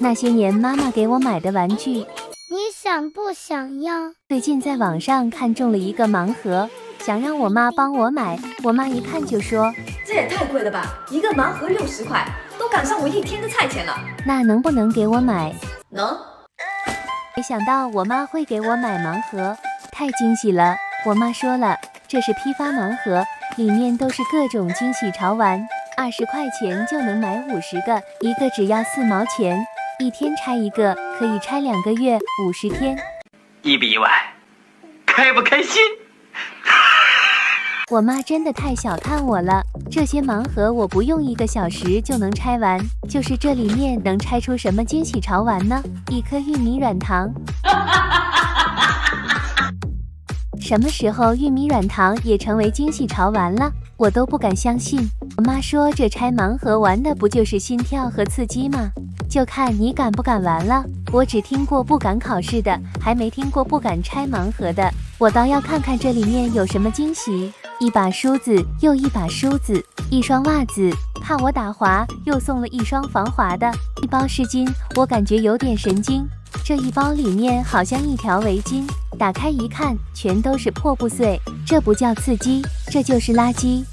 那些年妈妈给我买的玩具。你想不想要？最近在网上看中了一个盲盒，想让我妈帮我买。我妈一看就说：“这也太贵了吧，一个盲盒60块，都赶上我1天的菜钱了。”那能不能给我买？能。没想到我妈会给我买盲盒，太惊喜了。我妈说了，这是批发盲盒，里面都是各种惊喜潮玩，20块钱就能买50个，一个只要4毛钱，1天拆一个，可以拆2个月，50天。意不意外？开不开心？我妈真的太小看我了，这些盲盒我不用1个小时就能拆完，就是这里面能拆出什么惊喜潮玩呢？1颗玉米软糖。什么时候玉米软糖也成为惊喜潮玩了？我都不敢相信。我妈说这拆盲盒玩的不就是心跳和刺激吗？就看你敢不敢玩了。我只听过不敢考试的，还没听过不敢拆盲盒的。我倒要看看这里面有什么惊喜。一把梳子，又一把梳子，一双袜子，怕我打滑，又送了1双防滑的，一包湿巾，我感觉有点神经。这一包里面好像1条围巾，打开一看，全都是破布碎，这不叫刺激，这就是垃圾。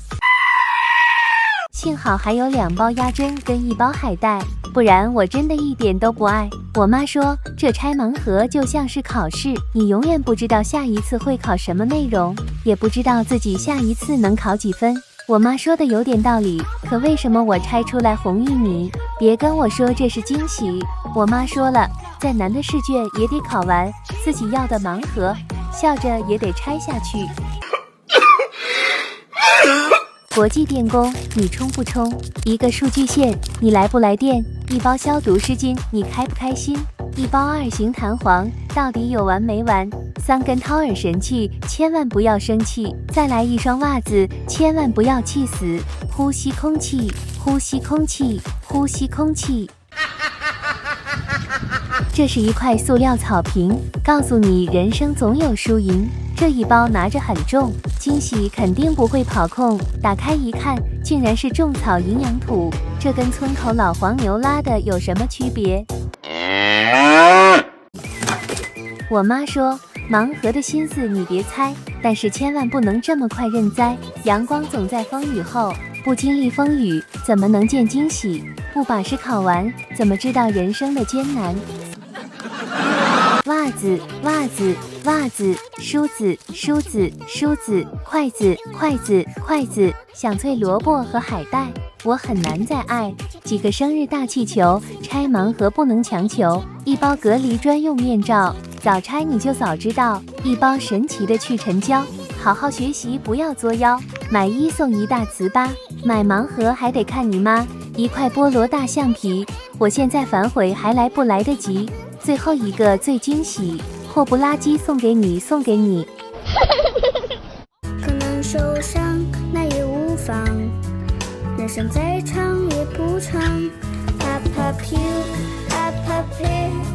幸好还有2包鸭胗跟1包海带，不然我真的一点都不爱。我妈说，这拆盲盒就像是考试，你永远不知道下一次会考什么内容，也不知道自己下一次能考几分。我妈说的有点道理，可为什么我拆出来红玉米？别跟我说这是惊喜。我妈说了，再难的试卷也得考完，自己要的盲盒，笑着也得拆下去。国际电工，你充不充？一个数据线，你来不来电？一包消毒湿巾，你开不开心？一包2型弹簧，到底有完没完？3根掏耳神器，千万不要生气。再来1双袜子，千万不要气死。呼吸空气，呼吸空气，呼吸空气。这是一块塑料草坪，告诉你人生总有输赢。这一包拿着很重，惊喜肯定不会跑空。打开一看，竟然是种草营养土，这跟村口老黄牛拉的有什么区别？我妈说，盲盒的心思你别猜，但是千万不能这么快认栽。阳光总在风雨后，不经历风雨，怎么能见惊喜？不把试考完，怎么知道人生的艰难？袜子，袜子，袜子，梳子，梳子，梳子，筷子，筷子，筷子，响脆萝卜和海带，我很难再爱。几个生日大气球，拆盲盒不能强求。1包隔离专用面罩，早拆你就早知道。1包神奇的去尘胶，好好学习不要作妖。买1送1大糍粑，买盲盒还得看你妈。1块菠萝大橡皮，我现在反悔还来不来得及。最后一个最惊喜，破布垃圾送给你，送给你。可能受伤，那也无妨。人生再长也不长。I pop you, I pop it.